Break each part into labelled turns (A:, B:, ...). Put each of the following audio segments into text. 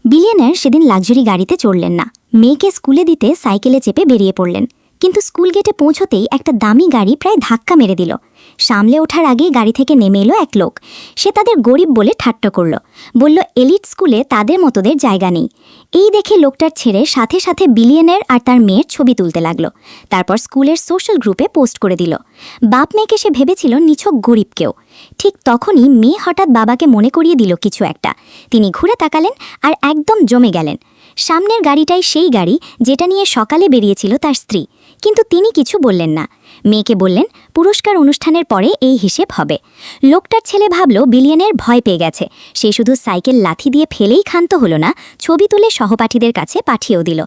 A: Billionaire সেদিন luxury গাড়িতে চড়লেন না, মেয়েকে স্কুলে দিতে সাইকেলে চেপে বেরিয়ে পড়লেন। কিন্তু স্কুল গেটে পৌঁছতেই একটা দামি গাড়ি প্রায় ধাক্কা মেরে দিল। সামলে ওঠার আগেই গাড়ি থেকে নেমে এলো এক লোক। সে তাদের গরিব বলে ঠাট্টা করল, বলল এলিট স্কুলে তাদের মতোদের জায়গা নেই। এই দেখে লোকটার ছেড়ে সাথে সাথে বিলিয়নার আর তার মেয়ের ছবি তুলতে লাগলো। তারপর স্কুলের সোশ্যাল গ্রুপে পোস্ট করে দিল। বাপ মেয়েকে সে ভেবেছিল নিছক গরিব কেউ। ঠিক তখনই মেয়ে হঠাৎ বাবাকে মনে করিয়ে দিল কিছু একটা। তিনি ঘুরে তাকালেন আর একদম জমে গেলেন। সামনের গাড়িটাই সেই গাড়ি যেটা নিয়ে সকালে বেরিয়েছিল তার স্ত্রী, কিন্তু তিনি কিছু বললেন না। মেয়েকে বললেন পুরস্কার অনুষ্ঠানের পরে এই হিসেব হবে। লোকটার ছেলে ভাবল বিলিয়নের ভয় পেয়ে গেছে। সে শুধু সাইকেল লাথি দিয়ে ফেলেই ক্ষান্ত হলো না, ছবি তুলে সহপাঠীদের কাছে পাঠিয়েও দিল।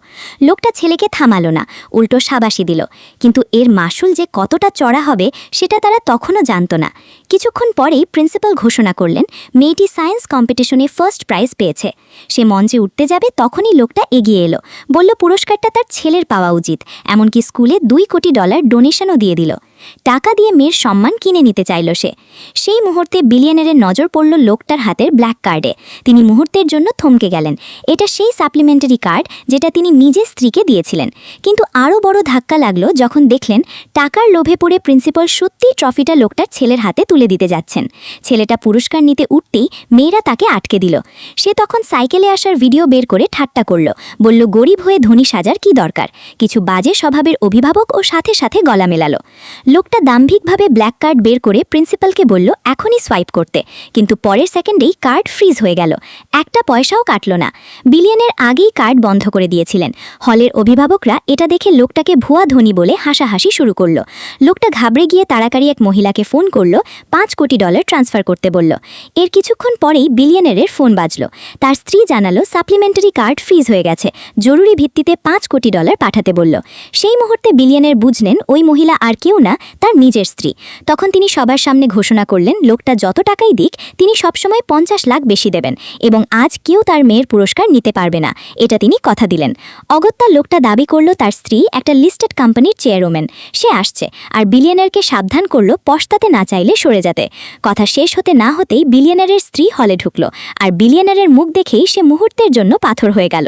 A: লোকটা ছেলেকে থামালো না, উল্টো শাবাশি দিল। কিন্তু এর মাসুল যে কতটা চড়া হবে সেটা তারা তখনও জানত না। কিছুক্ষণ পরেই প্রিন্সিপাল ঘোষণা করলেন মেয়েটি সায়েন্স কম্পিটিশনে ফার্স্ট প্রাইজ পেয়েছে। সে মঞ্চে উঠতে যাবে তখনই লোকটা এগিয়ে এলো, বলল পুরস্কারটা তার ছেলের পাওয়া উচিত। এমনকি স্কুলে $2 কোটি ডোনেশনও দিয়ে দিল। টাকা দিয়ে মেয়ের সম্মান কিনে নিতে চাইল সে। সেই মুহূর্তে বিলিয়নারের নজর পড়ল লোকটার হাতের ব্ল্যাক কার্ডে। তিনি মুহূর্তের জন্য থমকে গেলেন। এটা সেই সাপ্লিমেন্টারি কার্ড যেটা তিনি নিজের স্ত্রীকে দিয়েছিলেন। কিন্তু আরও বড় ধাক্কা লাগলো যখন দেখলেন টাকার লোভে পড়ে প্রিন্সিপাল সত্যি ট্রফিটা লোকটার ছেলের হাতে তুলে দিতে যাচ্ছেন। ছেলেটা পুরস্কার নিতে উঠতেই মেয়েরা তাকে আটকে দিল। সে তখন সাইকেলে আসার ভিডিও বের করে ঠাট্টা করল, বলল গরিব হয়ে ধনী সাজার কি দরকার। কিছু বাজে স্বভাবের অভিভাবক ও সাথে সাথে গলা মেলালো। লোকটা দাম্ভিকভাবে ব্ল্যাক কার্ড বের করে প্রিন্সিপালকে বলল এখনই সোয়াইপ করতে, কিন্তু পরের সেকেন্ডেই কার্ড ফ্রিজ হয়ে গেল। একটা পয়সাও কাটল না। বিলিয়নের আগেই কার্ড বন্ধ করে দিয়েছিলেন। হলের অভিভাবকরা এটা দেখে লোকটাকে ভুয়া ধনী বলে হাসাহাসি শুরু করল। লোকটা ঘাবড়ে গিয়ে তাড়াতাড়ি এক মহিলাকে ফোন করল, $5 কোটি ট্রান্সফার করতে বলল। এর কিছুক্ষণ পরেই বিলিয়নারের ফোন বাজল। তার স্ত্রী জানালো সাপ্লিমেন্টারি কার্ড ফ্রিজ হয়ে গেছে, জরুরি ভিত্তিতে $5 কোটি পাঠাতে বলল। সেই মুহূর্তে বিলিয়নার বুঝলেন ওই মহিলা আর কেউ না, তার নিজের স্ত্রী। তখন তিনি সবার সামনে ঘোষণা করলেন লোকটা যত টাকাই দিক তিনি সবসময় 50 লাখ বেশি দেবেন এবং আজ কেউ তার মেয়ের পুরস্কার নিতে পারবে না, এটা তিনি কথা দিলেন। অগত্যা লোকটা দাবি করল তার স্ত্রী একটা লিস্টেড কোম্পানির চেয়ারম্যান, সে আসছে। আর বিলিয়নারকে সাবধান করল পস্তাতে না চাইলে সরে যেতে। কথা শেষ হতে না হতেই বিলিয়নারের স্ত্রী হলে ঢুকল। আর বিলিয়নারের মুখ দেখেই সে মুহূর্তের জন্য পাথর হয়ে গেল।